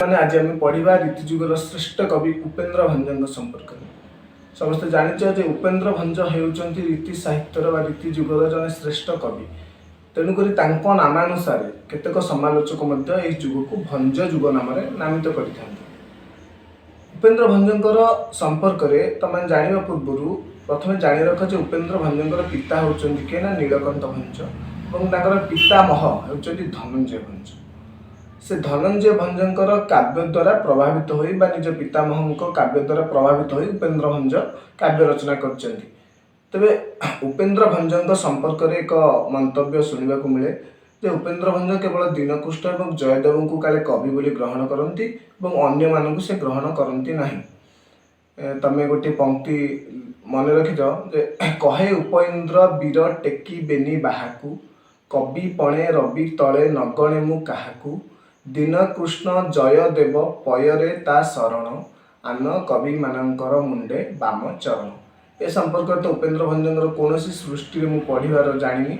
मैंने आज आम पढ़ा रीतिजुगर श्रेष्ठ कवि उपेन्द्र भंज संपर्क में। समस्त जाच उपेन्द्र भंज होती रीति साहित्यर रीतिजुगर जड़े श्रेष्ठ कवि। तेणुक नामानुसार केतेक समालोचक जुग को भंज जुग नाम नामित करते। उपेन्द्र भंजर संपर्क में तुम जाना पूर्व प्रथम जाणी रख उपेन्द्र भंजर पिता होती किए ना नीलकंठ भंज और पितामह होती धनंजय भंज। से धनंजय भंजर काव्य द्वारा प्रभावित हो निज पितामह काव्य द्वारा प्रभावित हो उपेन्द्र भंज काव्य रचना कर। तेबे उपेन्द्र भंज संपर्क में एक मंतव्य शुणा मिले जे उपेन्द्र भंज केवल दीनकुष्ठ और जयदेव को काले कवि बोली ग्रहण करती अन्य मानक से ग्रहण करती नहीं। तमें गोटे पंक्ति मन रखिथ जे कहे उपेन्द्र वीर टेकी बेनी बाहाकू कवि पणे रवि तले नगणे मु काहाकू दीन कृष्ण जयदेव पयरे ता शरण आन कवि मानकर मुंडे बाम चरण। ए संपर्क तो उपेन्द्र भंजर कौन सृष्टि में पढ़ार जानी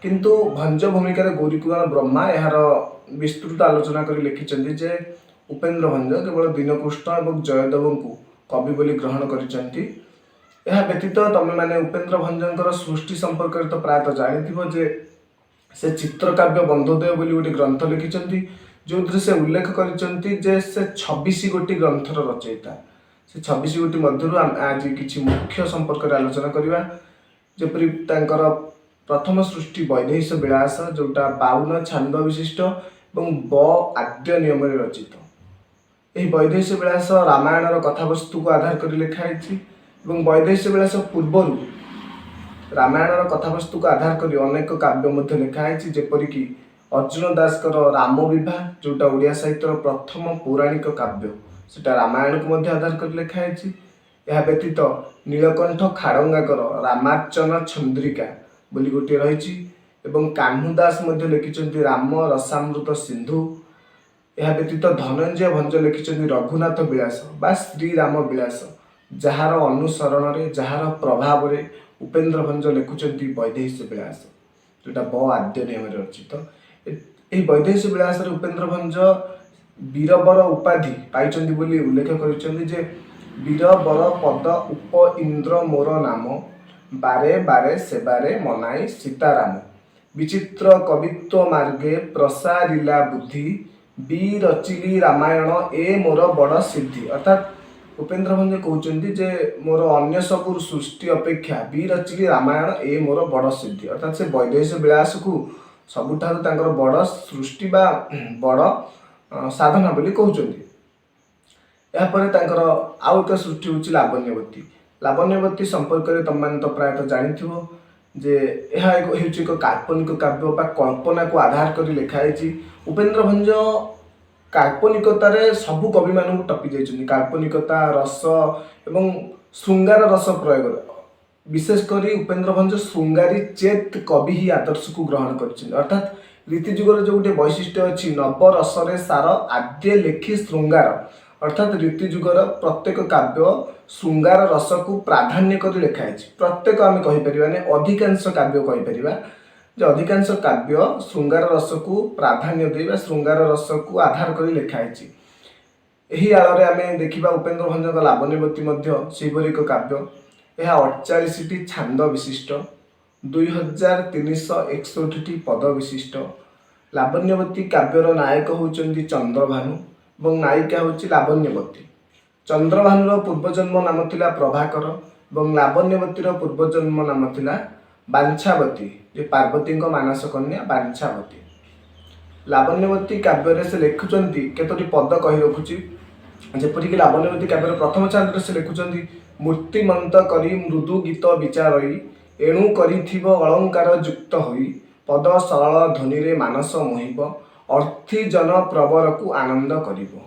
किंतु भंज भूमिकार गौरीकुमार ब्रह्मा यार विस्तृत आलोचना कर लिखिं जे उपेन्द्र भंज केवल दीनकृष्ण और जयदेव को कवि बोली ग्रहण कर। व्यतीत तुम मैंने उपेन्द्र भंजर सृष्टि संपर्क तो प्रायतः जानी जे से चित्रकाव्य बंधोदय बोली गोटे ग्रंथ लिखिं जो से उल्लेख कर से 26 गोटी ग्रंथर रचयिता। से 26 गोटी मध्य आज किसी मुख्य संपर्क आलोचना करवा जपरी प्रथम सृष्टि वैदेहिश विलास जोटा 52 छांद विशिष्ट और ब आद्य नियम रचित। यह वैदेहिश विलास रामायण कथावस्तु को आधार कर लिखाई वैदेहिश विलास पूर्वर रामायण कथावस्तु को आधार कर अनेक काव्य लिखाई जेपरिक अर्जुन दास राम विवाह जोटा ओडिया साहित्यर प्रथम पौराणिक काव्य सेटा रामायण को आधार कर लिखाई। यह व्यतीत नीलकंठ खाड़ंगाकर रामार्चन चंद्रिका बोली गोटे रही कान्हू दास लिखिं राम रसामृत सिंधु। यह व्यतीत धनंजय भंज लिखिं रघुनाथ विलास बा श्रीराम विलास जार अनुसरण में जार प्रभाव में उपेन्द्र भंज लिखुंट वैदेहिश विलास जोटा ब आद्य नियम रचित। यह वैदेहिश विलास उपेन्द्र भंज वीरबर उपाधि पाई बोली उल्लेख कर वीरबर पद उप इंद्र मोर नाम बारे बारे सेबारे मनाई सीताराम विचित्र कवित्व मार्गे प्रसारिला बुद्धि बी रचिली रामायण ए मोर बड़ सिद्धि। अर्थात उपेन्द्र भंज कहते जे मोर अन्य सबू सृष्टि अपेक्षा बी रचिली रामायण ए मोर बड़ सिद्धि। अर्थात से वैदेहिश विलास को सबुठार बड़ सृष्टि बा बड़ साधना बोली कहते। आउ एक सृष्टि हूँ लावण्यवती। लावण्यवती संपर्क में तुम मैंने तो प्रायतः जानी जे यह एक काल्पनिक काव्य बा कल्पना को आधार कर लिखाई। उपेन्द्र भंज काल्पनिकतार सबू कवि मान टपी जाइए। काल्पनिकता रस एवं श्रृंगार रस प्रयोग विशेषकर उपेन्द्र भंज श्रृंगारी चेत कवि ही आदर्श को ग्रहण कर। अर्थात रीतिजुगर जो गोटे वैशिष्ट्य अच्छी नव रसरे सार आद्य लेखी श्रृंगार अर्थात रीतिजुगर प्रत्येक काव्य श्रृंगार रस को प्राधान्य कर लिखाई। प्रत्येक आम कहीपर अधिकांश काव्य कहीपर जे अधिकांश काव्य श्रृंगार रस को प्राधान्य दे श्रृंगार रस को आधार कर लिखाई। यही आड़ आम देखा उपेन्द्र भंज लावण्यवती से एक काव्य। यह 48 छांद विशिष्ट 2361 पद विशिष्ट। लावण्यवती काव्यर नायक होती चंद्रभानु और नायिका हूँ लावण्यवती। चंद्रभानुर पूर्वजन्म नाम थिला प्रभाकर और लावण्यवतीर पूर्वजन्म नाम थिला बांछावती जे पार्वती मानस कन्या बांछावती। लावण्यवती काव्य से लिखुंट केतोटी पद कही रखुची जेपरिक लावण्यवती काव्यर प्रथम छांद से लिखुंट मूर्तिमंत करी मृदु गीत विचारई एणु करिथिब अलंकार युक्त होई पद सरल ध्वनि रे मानस मोहिब अर्थी जन प्रवर को आनंद करिब।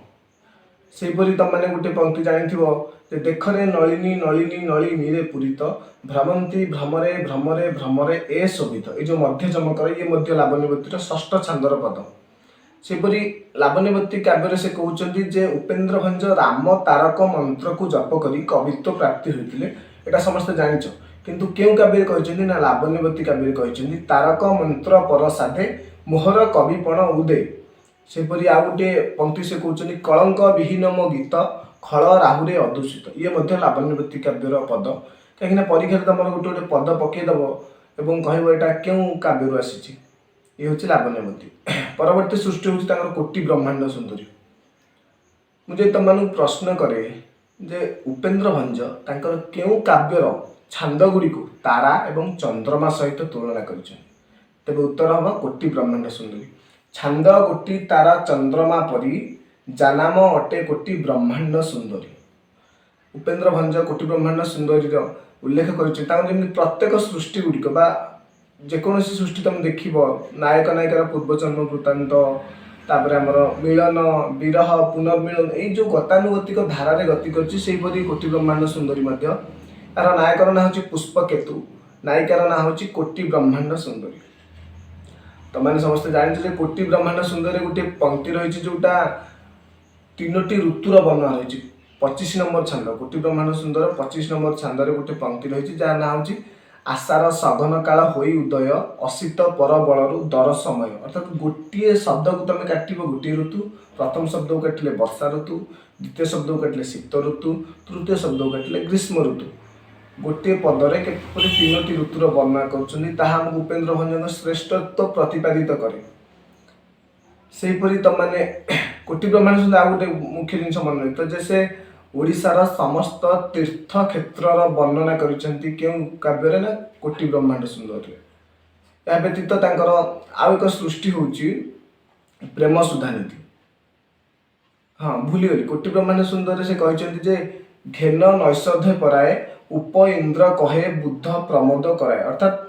सेपरी तुम मैंने गोटे पंक्ति जानी देखरे नलिनी नलिनी नलिनी रे पूरित भ्रमंती भ्रमरे भ्रमरे भ्रमरे ए शोभित। ये जो मध्य चमकर ये मध्य लावण्यवतीर षष्ठ छांदर पद। सेपरी लावण्यवती काव्य से कहते जे उपेन्द्र भंज राम तारक मंत्र को जप करी कवित्व प्राप्ति होते यहाँ समस्त जानिच किंतु क्यों काव्य कहते ना लावण्यवती काव्य कहते तारक मंत्र पर साधे मोहर कविपण उदे ସେପରି ଆଉ ଗୋटे पंक्ति से कहते कलंक विहीन मो गीत खल राहुरे अदूषित ये लावण्यवती काव्यर पद कहीं परीक्षा तुम गोटे गोटे पद पकईदेव और कह यहाँ क्यों काव्य आसी ये हूँ लावण्यवती। परवर्ती सृष्टि हूँ कोटि ब्रह्मांड सुंदरी। मुझे तुम प्रश्न करे जे उपेन्द्र भंज तांकर केउ काव्यर छांद गुड़ी को तारा एवं चंद्रमा सहित तुलना कर तेरे उत्तर हम कोटि ब्रह्मांड सुंदरी। छांद गोटी तारा चंद्रमा परी जानाम अटे कोटि ब्रह्मांड सुंदरी। उपेन्द्र भंज कोटि ब्रह्मांड सुंदरी उल्लेख कर प्रत्येक सृष्टि गुड़िक जेकोसी सृष्टि तुम देख नायक नायिकार पूर्वजन्म वृत्तांत तापर आमर मिलन विरह पुनर्मिलन यही जो गतानुगतिक धारे गति करपरी कोटि ब्रह्मांड सुंदरी यार नायकर ना हूँ पुष्पकेतु नायिकार ना हूँ कोटि ब्रह्मांड सुंदरी। तुम समस्ते जानते कोटि ब्रह्मांड सुंदरी गोटे पंक्ति रही जोटा 3टी ऋतुर वर्णना रही 25 नंबर छांद कोटि ब्रह्मांड सुंदर 25 नंबर छांद गोटे पंक्ति रही जहाँ ना हूँ आशार सघन काल होई उदय असित पर बलरु दर समय अर्थात गोटे शब्द को तुम काट गोटे ऋतु प्रथम शब्द को काटिले वर्षा ऋतु द्वितीय शब्द को काटिले शीत ऋतु तृतीय शब्द को काटिले ग्रीष्म ऋतु गोटे पदरे किपरि 3टी ऋतुर वर्णना कर उपेन्द्र भंजन श्रेष्ठत्व प्रतिपादित करे। सेहीपरि तुमने कोटि ब्रह्मांड सुंदर आ गोटे मुख्य जिन मन रखिथ जे ओडिशार समस्त तीर्थ क्षेत्र वर्णना करिसेंती केउ काव्य ना कोटि ब्रह्मांड सुंदर। या व्यतीत तांकर आउ एक सृष्टि होची प्रेम सुधानिधि। हाँ भूलीगली कोटि ब्रह्मांड सुंदर से कहते जे घेन नैषध पराए उप इंद्र कहे बुद्ध प्रमोद कराए अर्थात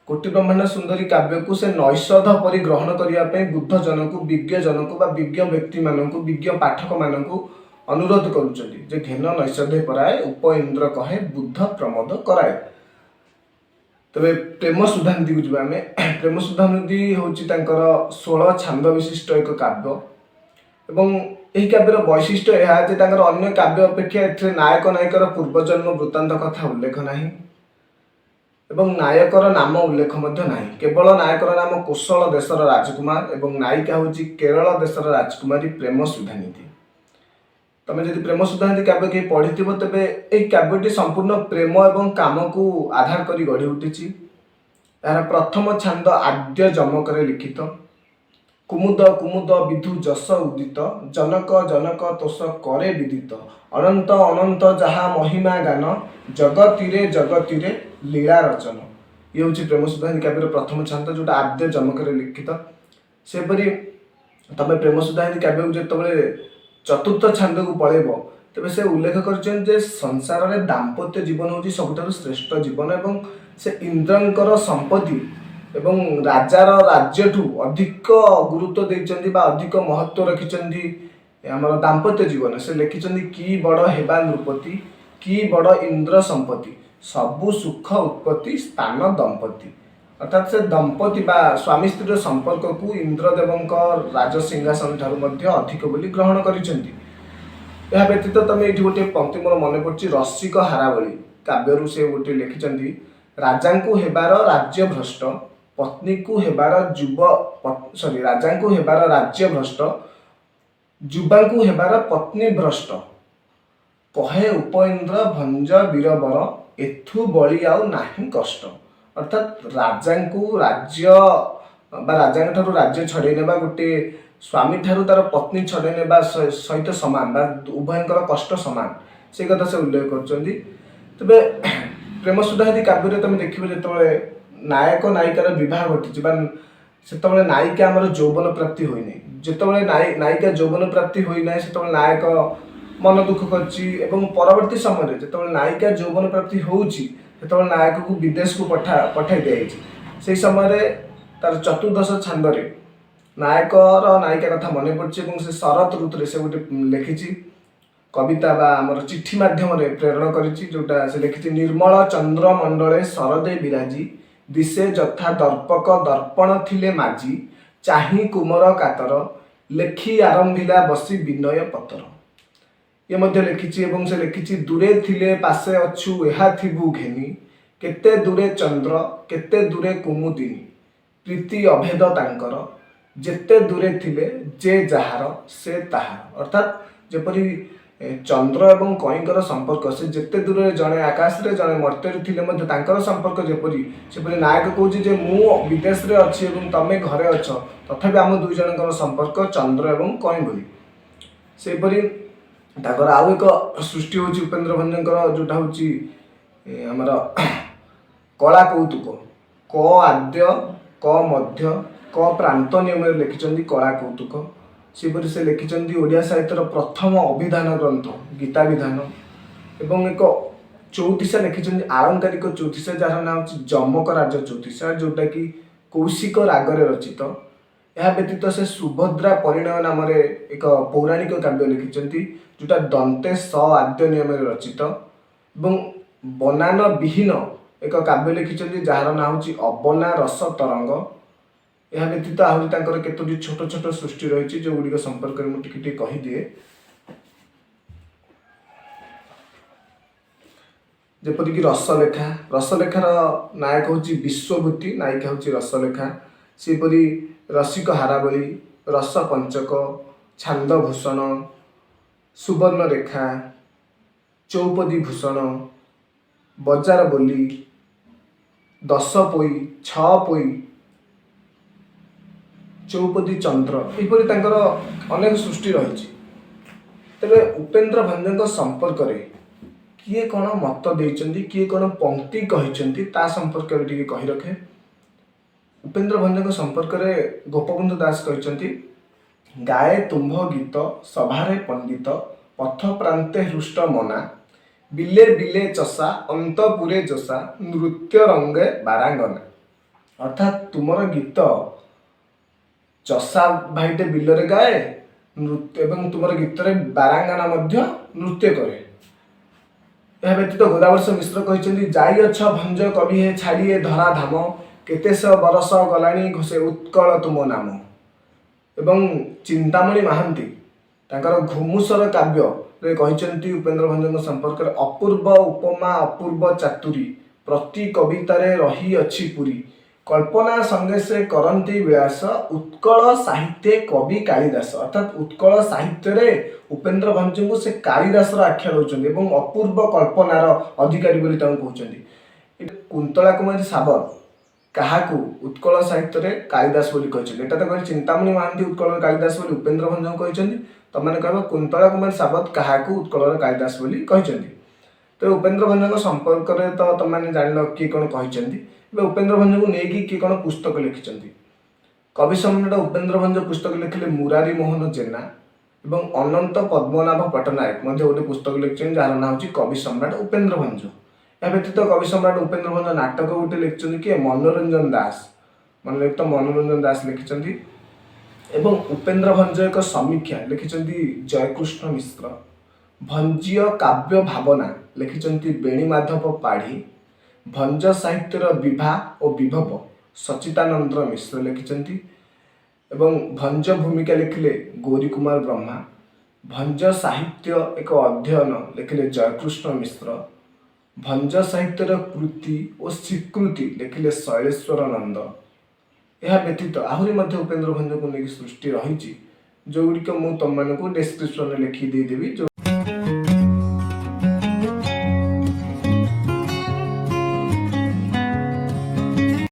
कोटि ब्रह्मांड सुंदरी काव्य को से नैषध परि ग्रहण करने बुद्ध जन को विज्ञ जन को विज्ञ व्यक्ति मानक विज्ञ पाठक मानक अनुरोध करुँचे घेन नैषध पराए उप इंद्र कहे बुद्ध प्रमोद कराए। तबे प्रेम सुधानिधि को जामे प्रेम सुधानिधि हूँ 16 छांद विशिष्ट एक काव्य एवं यही काव्यर वैशिष्ट्य यह अन्य काव्य अपेक्षा ए नायक नायिकार पूर्वजन्म वृत्तांत कथा उल्लेख नहीं एवं नायकर नाम उल्लेख नहीं केवल नायकर नाम कोशल देशर राजकुमार एवं नायिका हूँ केरल देशर राजकुमारी प्रेम सुधानिधि। तुम जब प्रेम सुधानिधि काव्य कहीं पढ़ी तेरे यही काव्यटी संपूर्ण प्रेम एवं काम को आधार कर गढ़ी उठी। यार प्रथम छांद आद्य जमक लिखित कुमुद कुमुद विधु जस उदित जनक जनक तोष करे विदित अनंत अनंत जहा महिमा गान जगतीरे जगतीरे लीला रचन ये हूँ प्रेम सुधानिधि काव्यर प्रथम छांद जोटा आद्य जमक लिखित। सेपरी तुम प्रेम सुधानिधि काव्य को जिते चतुर्थ छांद को पलैब तेरे से उल्लेख कर संसार में दाम्पत्य जीवन हूँ सबुठ श्रेष्ठ जीवन एवं से इंद्रंकर संपत्ति एवं राजार राज्य ठू अधिक गुरुत्व देइचंदी बा अधिक महत्व रखिचंदी आमर दाम्पत्य जीवन से लिखिचंदी कि बड़ हेबा नृपति कि बड़ इंद्र संपत्ति सबु सुख उत्पत्ति स्थान दंपति अर्थात से दंपति बा स्वामी स्त्री संपर्क को इंद्रदेव राजसिंहासन ठारू मध्य अधिक बोली ग्रहण करिसेंती। यह व्यतीत तुम ये गोटे पंक्ति मोर मन पड़ी रसिक हारावली काव्यरू से गोटे लिखिचंदी राजा को हेबार राज्य भ्रष्ट पत्नी को हेबार राजा को हेबार राज्य भ्रष्ट जुबा को हेबार पत्नी भ्रष्ट कहे उपेन्द्र भंज वीरबर एथु बली आउ नाही कष्ट अर्थात राजा को राज्य राजा ठारू राज्य छड़े नेबा गोटे स्वामी ठारू तार पत्नी छड़े नेबा सहित समान उभयंकर कष्ट समान से कथा से उल्लेख करछंदी। तबे प्रेम सुधानिधि काव्य तुम देखिए जिते नायक नायिकार विवाह घटी से नायिका आमर यौवन प्राप्ति होना जिते नायिका यौवन प्राप्ति होना से नायक मन दुख करवर्ती समय जो नायिका यौवन प्राप्ति होती नायक को विदेश को पठाई दी समय तार चतुर्दश छांदे नायकर नायिका कथा मन पड़े से शरत ऋतु से गोटे लिखी कविता बा आमर चिठी माध्यम प्रेरण करोटा से लिखी निर्मल चंद्र मंडले शरदे विराजी दिशे जथा दर्पक दर्पण थिले माझी चाही कुमर कातर लेखी आरंभिला बसी विनय पतर ये मध्य लिखी से लिखी दूरे थिले पासे अछु एहा थिबु घेनी केते दूरे चंद्र केते दूरे कुमुदिनी प्रीति अभेद तांकर ଯେତେ ଦୂରେ ଥିଲେ ଯେ ଯାହାର ସେ ତାହାର ଅर्थात ଯେପରି ଚନ୍ଦ୍ର ଏବଂ କଇଁଙ୍କର ସମ୍ପର୍କ ସେ ଯେତେ ଦୂରରେ ଜଣେ ଆକାଶରେ ଜଣେ ମର୍ତ୍ତ୍ୟରେ ଥିଲେ ମଧ୍ୟ ତାଙ୍କର ସମ୍ପର୍କ ଯେପରି ସେପରି ନାୟକ କହୁଛି ଯେ ମୁଁ ବିଦେଶରେ ଅଛି ଏବଂ ତମେ ଘରେ ଅଛ ତଥାପି ଆମ ଦୁଇ ଜଣଙ୍କର ସମ୍ପର୍କ ଚନ୍ଦ୍ର ଏବଂ କଇଁ ଭଳି। ସେହିପରି ତାଙ୍କର ଆଉ ଏକ ସୃଷ୍ଟି ହେଉଛି ଉପେନ୍ଦ୍ର ଭଞ୍ଜଙ୍କର ଯେଉଁଟା ହେଉଛି ଆମର କଳା କୌତୁକ କ ଆଦ୍ୟ କ ମଧ୍ୟ କ ପ୍ରାନ୍ତ ନିୟମରେ ଲେଖିଛନ୍ତି କଳା କୌତୁକ। ସେପରି ସେ ଲେଖିଛନ୍ତି ଓଡ଼ିଆ ସାହିତ୍ୟର ପ୍ରଥମ ଅଭିଧାନ ଗ୍ରନ୍ଥ ଗୀତା ବିଧାନ ଏବଂ ଏକ ଚଉତିଶା ଲେଖିଛନ୍ତି ଆଳଙ୍କାରିକ ଚଉତିଶା ଯାହାର ନାଁ ହେଉଛି ଯମକ ରାଜ ଚଉତିଶା ଯେଉଁଟାକି କୌଶିକ ରାଗରେ ରଚିତ। ଏହା ବ୍ୟତୀତ ସେ ସୁଭଦ୍ରା ପରିଣୟ ନାମରେ ଏକ ପୌରାଣିକ କାବ୍ୟ ଲେଖିଛନ୍ତି ଯେଉଁଟା ଦନ୍ତେ ସ ଆଦ୍ୟ ନିୟମରେ ରଚିତ ଏବଂ ବନାନ ବିହୀନ ଏକ କାବ୍ୟ ଲେଖିଛନ୍ତି ଯାହାର ନାଁ ହେଉଛି ଅବନା ରସ ତରଙ୍ଗ। ଏହା ବ୍ୟତୀତ ଆହୁରି ତାଙ୍କର କେତୋଟି ଛୋଟ ଛୋଟ ସୃଷ୍ଟି ରହିଛି ଯେଉଁଗୁଡ଼ିକ ସମ୍ପର୍କରେ ମୁଁ ଟିକେ ଟିକେ କହିଦିଏ। ଯେପରିକି ରସଲେଖା ରସଲେଖାର ନାୟକ ହେଉଛି ବିଶ୍ୱଭୂତି ନାୟିକା ହେଉଛି ରସଲେଖା। ସେହିପରି ରସିକ ହାରାବଳୀ ରସ ପଞ୍ଚକ ଛାନ୍ଦଭୂଷଣ ସୁବର୍ଣ୍ଣରେଖା ଚୌପଦୀ ଭୂଷଣ ବଜାର ବୋଲି ଦଶ ପୋଇ ଛଅ ପୋଇ ଚୌପଦୀ ଚନ୍ଦ୍ର ଏହିପରି ତାଙ୍କର ଅନେକ ସୃଷ୍ଟି ରହିଛି। ତେବେ ଉପେନ୍ଦ୍ର ଭଞ୍ଜଙ୍କ ସମ୍ପର୍କରେ କିଏ କ'ଣ ମତ ଦେଇଛନ୍ତି କିଏ କ'ଣ ପଂକ୍ତି କହିଛନ୍ତି ତା ସମ୍ପର୍କରେ ଟିକେ କହି ରଖେ। ଉପେନ୍ଦ୍ର ଭଞ୍ଜଙ୍କ ସମ୍ପର୍କରେ ଗୋପବନ୍ଧୁ ଦାସ କହିଛନ୍ତି ଗାଏ ତୁମ୍ଭ ଗୀତ ସଭାରେ ପଣ୍ଡିତ ପଥ ପ୍ରାନ୍ତେ ହୃଷ୍ଟ ମନା ବିଲେ ବିଲେ ଚଷା ଅନ୍ତପୁରେ ଜୋଷା ନୃତ୍ୟ ରଙ୍ଗେ ବାରାଙ୍ଗନା। ଅର୍ଥାତ୍ ତୁମର ଗୀତ ଚଷା ଭାଇଟେ ବିଲରେ ଗାଏ ଏବଂ ତୁମର ଗୀତରେ ବାରାଙ୍ଗନା ମଧ୍ୟ ନୃତ୍ୟ କରେ। ଏହା ବ୍ୟତୀତ ଗୋଦାବର୍ଷ ମିଶ୍ର କହିଛନ୍ତି ଯାଇଅଛ ଭଞ୍ଜ କବି ହେ ଛାଡ଼ି ଏ ଧରା ଧାମ କେତେଶ ବରଷ ଗଲାଣି ଘୋଷେ ଉତ୍କଳ ତୁମ ନାମ। ଏବଂ ଚିନ୍ତାମଣି ମହାନ୍ତି ତାଙ୍କର ଘୁମୁସର କାବ୍ୟରେ କହିଛନ୍ତି ଉପେନ୍ଦ୍ର ଭଞ୍ଜଙ୍କ ସମ୍ପର୍କରେ ଅପୂର୍ବ ଉପମା ଅପୂର୍ବ ଚାତୁରୀ ପ୍ରତି କବିତାରେ ରହିଅଛି ପୁରୀ କଳ୍ପନା ସଙ୍ଗେ ସେ କରନ୍ତି ବିଳାସ ଉତ୍କଳ ସାହିତ୍ୟ କବି କାଳିଦାସ। ଅର୍ଥାତ୍ ଉତ୍କଳ ସାହିତ୍ୟରେ ଉପେନ୍ଦ୍ର ଭଞ୍ଜଙ୍କୁ ସେ କାଳିଦାସର ଆଖ୍ୟା ଦେଉଛନ୍ତି ଏବଂ ଅପୂର୍ବ କଳ୍ପନାର ଅଧିକାରୀ ବୋଲି ତାଙ୍କୁ କହୁଛନ୍ତି। କୁନ୍ତଳା କୁମାରୀ ସାବତ କାହାକୁ ଉତ୍କଳ ସାହିତ୍ୟରେ କାଳିଦାସ ବୋଲି କହିଛନ୍ତି। ଏଟା ତ କହିଲେ ଚିନ୍ତାମଣି ମହାନ୍ତି ଉତ୍କଳର କାଳିଦାସ ବୋଲି ଉପେନ୍ଦ୍ର ଭଞ୍ଜଙ୍କୁ କହିଛନ୍ତି। ତମାନେ କହିବ କୁନ୍ତଳା କୁମାରୀ ସାବତ କାହାକୁ ଉତ୍କଳର କାଳିଦାସ ବୋଲି କହିଛନ୍ତି। ତ ଉପେନ୍ଦ୍ର ଭଞ୍ଜଙ୍କ ସମ୍ପର୍କରେ ତ ତମାନେ ଜାଣିଲ କିଏ କ'ଣ କହିଛନ୍ତି। ଏବେ ଉପେନ୍ଦ୍ର ଭଞ୍ଜଙ୍କୁ ନେଇକି କିଏ କ'ଣ ପୁସ୍ତକ ଲେଖିଛନ୍ତି। କବି ସମ୍ରାଟ ଉପେନ୍ଦ୍ର ଭଞ୍ଜ ପୁସ୍ତକ ଲେଖିଲେ ମୁରାରୀ ମୋହନ ଜେନା ଏବଂ ଅନନ୍ତ ପଦ୍ମନାଭ ପଟ୍ଟନାୟକ ମଧ୍ୟ ଗୋଟେ ପୁସ୍ତକ ଲେଖିଛନ୍ତି ଯାହାର ନାଁ ହେଉଛି କବି ସମ୍ରାଟ ଉପେନ୍ଦ୍ର ଭଞ୍ଜ। ଏହା ବ୍ୟତୀତ କବି ସମ୍ରାଟ ଉପେନ୍ଦ୍ର ଭଞ୍ଜ ନାଟକ ଗୋଟେ ଲେଖିଛନ୍ତି କିଏ ମନୋରଞ୍ଜନ ଦାସ ମନୋଲିପ୍ତ ମନୋରଞ୍ଜନ ଦାସ ଲେଖିଛନ୍ତି। ଏବଂ ଉପେନ୍ଦ୍ର ଭଞ୍ଜ ଏକ ସମୀକ୍ଷା ଲେଖିଛନ୍ତି ଜୟକୃଷ୍ଣ ମିଶ୍ର। ଭଞ୍ଜୀୟ କାବ୍ୟ ଭାବନା ଲେଖିଛନ୍ତି ବେଣୀମାଧବ ପାଢ଼ୀ। ଭଞ୍ଜ ସାହିତ୍ୟର ବିଭା ଓ ବିଭବ ସଚିତାନନ୍ଦ ମିଶ୍ର ଲେଖିଛନ୍ତି। ଏବଂ ଭଞ୍ଜ ଭୂମିକା ଲେଖିଲେ ଗୌରୀ କୁମାର ବ୍ରହ୍ମା। ଭଞ୍ଜ ସାହିତ୍ୟ ଏକ ଅଧ୍ୟୟନ ଲେଖିଲେ ଜୟକୃଷ୍ଣ ମିଶ୍ର। ଭଞ୍ଜ ସାହିତ୍ୟର କୃତି ଓ ସ୍ୱୀକୃତି ଲେଖିଲେ ଶୈଳେଶ୍ୱର ନନ୍ଦ। ଏହା ବ୍ୟତୀତ ଆହୁରି ମଧ୍ୟ ଉପେନ୍ଦ୍ର ଭଞ୍ଜଙ୍କୁ ନେଇକି ସୃଷ୍ଟି ରହିଛି ଯେଉଁଗୁଡ଼ିକ ମୁଁ ତମମାନଙ୍କୁ ଡେସ୍କ୍ରିପସନରେ ଲେଖି ଦେଇଦେବି।